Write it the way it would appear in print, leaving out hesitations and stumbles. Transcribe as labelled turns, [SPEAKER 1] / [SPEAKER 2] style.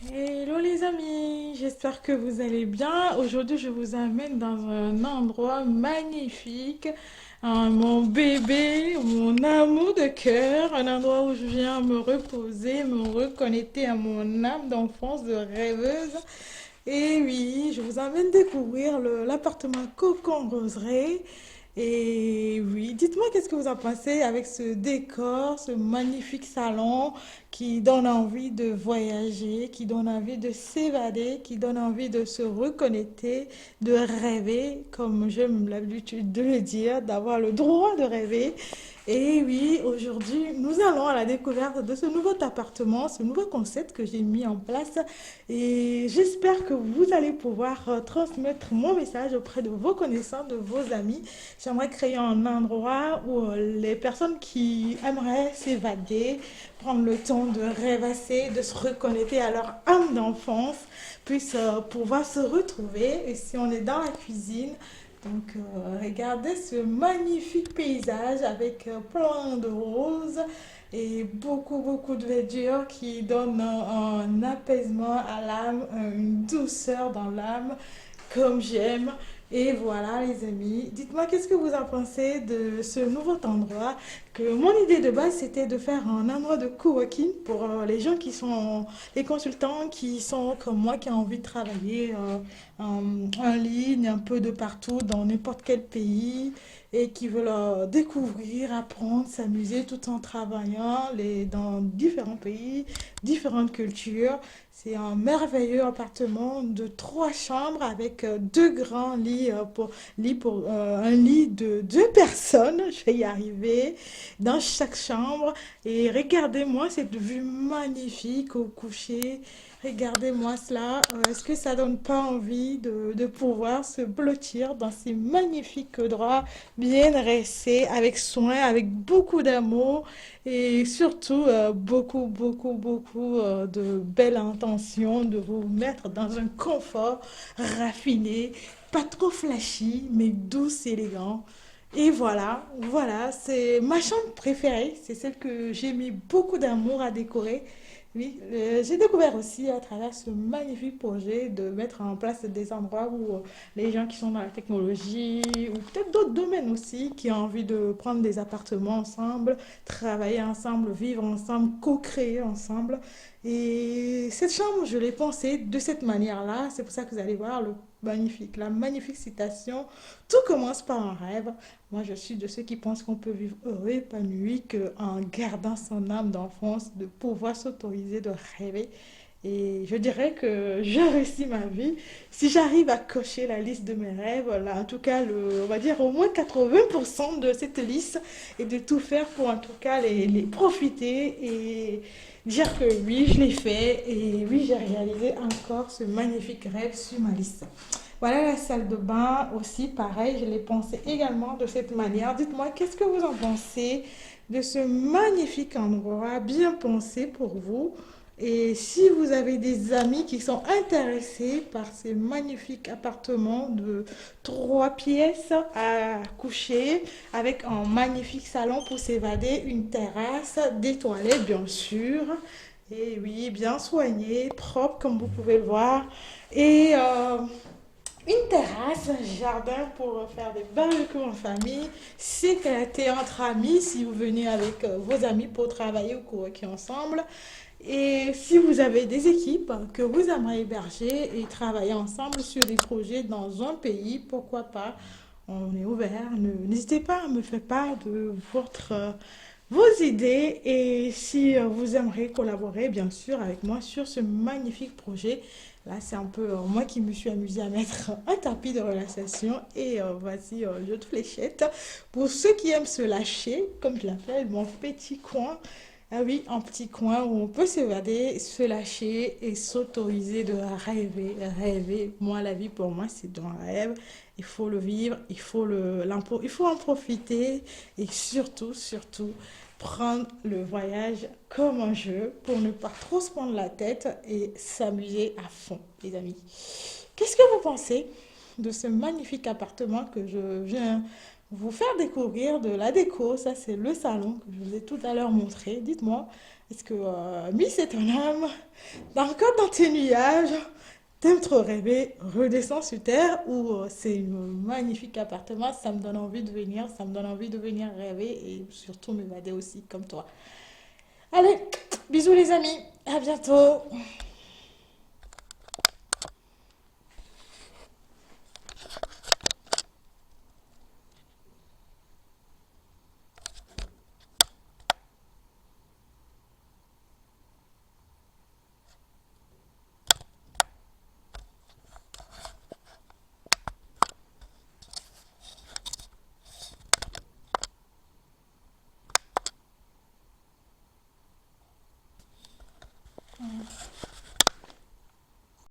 [SPEAKER 1] Hello les amis, j'espère que vous allez bien. Aujourd'hui, je vous amène dans un endroit magnifique, mon bébé, mon amour de cœur, un endroit où je viens me reposer, me reconnecter à mon âme d'enfance de rêveuse. Et oui, je vous emmène découvrir l'appartement Cocon Roseraie. Et oui, dites-moi qu'est-ce que vous en pensez avec ce décor, ce magnifique salon qui donne envie de voyager, qui donne envie de s'évader, qui donne envie de se reconnecter, de rêver, comme j'aime l'habitude de le dire, d'avoir le droit de rêver. Et oui, aujourd'hui, nous allons à la découverte de ce nouveau appartement, ce nouveau concept que j'ai mis en place. Et j'espère que vous allez pouvoir transmettre mon message auprès de vos connaissances, de vos amis. J'aimerais créer un endroit où les personnes qui aimeraient s'évader, prendre le temps de rêvasser, de se reconnecter à leur âme d'enfance, puissent pouvoir se retrouver. Et si on est dans la cuisine, donc, regardez ce magnifique paysage avec plein de roses et beaucoup de verdure qui donne un apaisement à l'âme, une douceur dans l'âme, comme j'aime. Et voilà, les amis. Dites-moi, qu'est-ce que vous en pensez de ce nouveau endroit? Que mon idée de base, c'était de faire un endroit de coworking pour les gens qui sont, les consultants qui sont comme moi, qui ont envie de travailler en ligne, un peu de partout, dans n'importe quel pays, et qui veulent découvrir, apprendre, s'amuser tout en travaillant dans différents pays, différentes cultures. C'est un merveilleux appartement de 3 chambres avec 2 grands lits pour un lit de 2 personnes. Je vais y arriver dans chaque chambre. Et regardez-moi cette vue magnifique au coucher. Regardez-moi cela. Est-ce que ça donne pas envie de pouvoir se blottir dans ces magnifiques draps bien dressés, avec soin, avec beaucoup d'amour et surtout beaucoup de belles intentions de vous mettre dans un confort raffiné, pas trop flashy, mais douce et élégant. Et voilà, c'est ma chambre préférée, c'est celle que j'ai mis beaucoup d'amour à décorer. Oui, j'ai découvert aussi à travers ce magnifique projet de mettre en place des endroits où les gens qui sont dans la technologie ou peut-être d'autres domaines aussi qui ont envie de prendre des appartements ensemble, travailler ensemble, vivre ensemble, co-créer ensemble. Et cette chambre, je l'ai pensée de cette manière-là. C'est pour ça que vous allez voir la magnifique citation. Tout commence par un rêve. Moi, je suis de ceux qui pensent qu'on peut vivre heureux, épanoui, qu'en gardant son âme d'enfance, de pouvoir s'autoriser de rêver. Et je dirais que j'ai réussi ma vie. Si j'arrive à cocher la liste de mes rêves, là, en tout cas, on va dire au moins 80% de cette liste, et de tout faire pour en tout cas les profiter et dire que oui, je l'ai fait et oui, j'ai réalisé encore ce magnifique rêve sur ma liste. Voilà la salle de bain aussi, pareil, je l'ai pensé également de cette manière. Dites-moi, qu'est-ce que vous en pensez de ce magnifique endroit bien pensé pour vous? Et si vous avez des amis qui sont intéressés par ces magnifiques appartements de 3 pièces à coucher, avec un magnifique salon pour s'évader, une terrasse, des toilettes bien sûr, et oui, bien soigné, propre comme vous pouvez le voir, et une terrasse, un jardin pour faire des barbecues en famille, s'éclater entre amis si vous venez avec vos amis pour travailler ou coworker ensemble. Et si vous avez des équipes que vous aimeriez héberger et travailler ensemble sur des projets dans un pays, pourquoi pas? On est ouvert. N'hésitez pas à me faire part de vos idées et si vous aimeriez collaborer, bien sûr, avec moi sur ce magnifique projet. Là, c'est un peu moi qui me suis amusée à mettre un tapis de relaxation et voici, je fléchette. Pour ceux qui aiment se lâcher, comme je l'appelle, mon petit coin. Ah oui, un petit coin où on peut s'évader, se lâcher et s'autoriser de rêver, rêver. Moi, la vie pour moi, c'est un rêve. Il faut le vivre, il faut en profiter et surtout, prendre le voyage comme un jeu pour ne pas trop se prendre la tête et s'amuser à fond, les amis. Qu'est-ce que vous pensez de ce magnifique appartement que je viens vous faire découvrir de la déco? Ça, c'est le salon que je vous ai tout à l'heure montré. Dites-moi, Est-ce que Miss est ton âme? Encore dans tes nuages, t'aimes trop rêver, redescends sur terre ou c'est un magnifique appartement, ça me donne envie de venir, ça me donne envie de venir rêver et surtout m'évader aussi comme toi. Allez, bisous les amis, à bientôt.